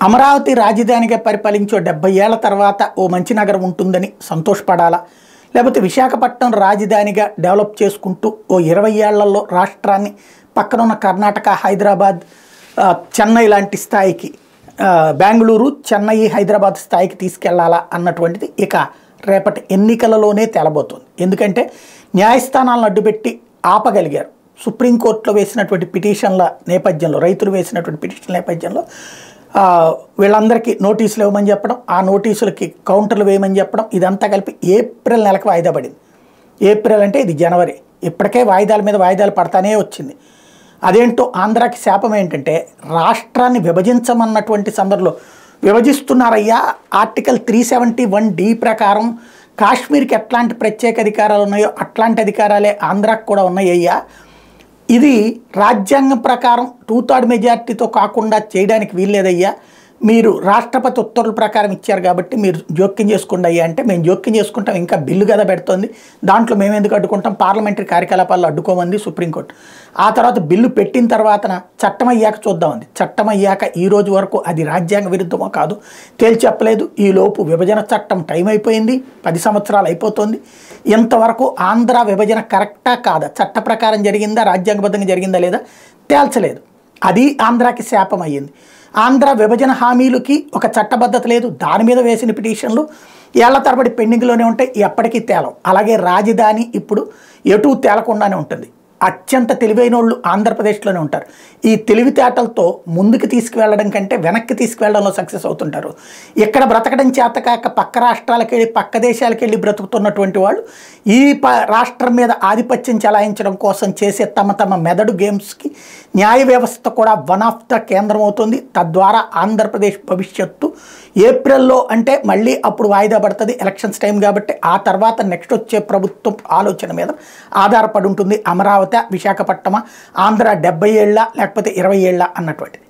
అమరావతి రాజధానిగా పరిపాలించే 70 ఏళ్ల తర్వాత ఓ మంచి నగరం ఉంటుందని సంతోషపడాలా, లేకపోతే విశాఖపట్నం రాజధానిగా డెవలప్ చేసుకుంటూ ఓ 20 ఏళ్లలో రాష్ట్రాన్ని పక్కనున్న కర్ణాటక, హైదరాబాద్, చెన్నై లాంటి స్థాయికి, బెంగళూరు, చెన్నై, హైదరాబాద్ స్థాయికి తీసుకెళ్లాలా అన్నటువంటిది ఇక రేపటి ఎన్నికలలోనే తేలబోతుంది. ఎందుకంటే న్యాయస్థానాలను అడ్డుపెట్టి ఆపగలిగారు. సుప్రీంకోర్టులో వేసినటువంటి పిటిషన్ల నేపథ్యంలో, రైతులు వేసినటువంటి పిటిషన్ల నేపథ్యంలో వీళ్ళందరికీ నోటీసులు ఇవ్వమని చెప్పడం, ఆ నోటీసులకి కౌంటర్లు వేయమని చెప్పడం, ఇదంతా కలిపి ఏప్రిల్ నెలకు వాయిదా పడింది. ఏప్రిల్ అంటే ఇది జనవరి. ఇప్పటికే వాయిదాల మీద వాయిదాలు పడతానే వచ్చింది. అదేంటో ఆంధ్రాకి శాపం ఏంటంటే, రాష్ట్రాన్ని విభజించమన్నటువంటి సందర్భంలో విభజిస్తున్నారయ్యా. ఆర్టికల్ 371D ప్రకారం కాశ్మీర్కి ఎట్లాంటి ప్రత్యేక అధికారాలు ఉన్నాయో అట్లాంటి అధికారాలే ఆంధ్రాకి కూడా ఉన్నాయ్యా. ఇది రాజ్యాంగం ప్రకారం 2/3 మెజార్టీతో కాకుండా చేయడానికి వీల్లేదయ్యా. మీరు రాష్ట్రపతి ఉత్తర్వుల ప్రకారం ఇచ్చారు కాబట్టి మీరు జోక్యం చేసుకోండి అయ్యా అంటే, మేము జోక్యం చేసుకుంటాం, ఇంకా బిల్లు కదా పెడుతోంది, దాంట్లో మేము ఎందుకు అడ్డుకుంటాం, పార్లమెంటరీ కార్యకలాపాల్లో అడ్డుకోమంది సుప్రీంకోర్టు. ఆ తర్వాత బిల్లు పెట్టిన తర్వాత చట్టం అయ్యాక చూద్దామంది. చట్టం అయ్యాక ఈ రోజు వరకు అది రాజ్యాంగ విరుద్ధమో కాదు తేల్చెప్పలేదు. ఈలోపు విభజన చట్టం టైం అయిపోయింది, 10 సంవత్సరాలు అయిపోతుంది. ఇంతవరకు ఆంధ్ర విభజన కరెక్టా కాదా, చట్ట ప్రకారం జరిగిందా, రాజ్యాంగబద్ధంగా జరిగిందా లేదా తేల్చలేదు. అది ఆంధ్రాకి శాపం అయ్యింది. ఆంధ్ర విభజన హామీలకి ఒక చట్టబద్ధత లేదు. దాని మీద వేసిన పిటిషన్లు ఏళ్ల తరబడి పెండింగ్లోనే ఉంటాయి, ఎప్పటికీ తేలవు. అలాగే రాజధాని ఇప్పుడు ఎటూ తేలకుండానే ఉంటుంది. అత్యంత తెలివైన వాళ్ళు ఆంధ్రప్రదేశ్లోనే ఉంటారు. ఈ తెలివితేటలతో ముందుకు తీసుకువెళ్ళడం కంటే వెనక్కి తీసుకువెళ్ళడంలో సక్సెస్ అవుతుంటారు. ఇక్కడ బ్రతకడం చేతకాక పక్క రాష్ట్రాలకు వెళ్ళి, పక్క దేశాలకు వెళ్ళి బ్రతుకుతున్నటువంటి వాళ్ళు ఈ రాష్ట్రం మీద ఆధిపత్యం చెలాయించడం కోసం చేసే తమ మెదడు గేమ్స్కి న్యాయ వ్యవస్థ కూడా వన్ ఆఫ్ ద కేంద్రం అవుతుంది. తద్వారా ఆంధ్రప్రదేశ్ భవిష్యత్తు ఏప్రిల్లో అంటే మళ్ళీ అప్పుడు వాయిదా పడుతుంది, ఎలక్షన్స్ టైం కాబట్టి. ఆ తర్వాత నెక్స్ట్ వచ్చే ప్రభుత్వం ఆలోచన మీద ఆధారపడి ఉంటుంది. అమరావతి, విశాఖపట్నమా, ఆంధ్ర 70 ఏళ్ళ లేకపోతే 20 ఏళ్ళ అన్నటువంటిది.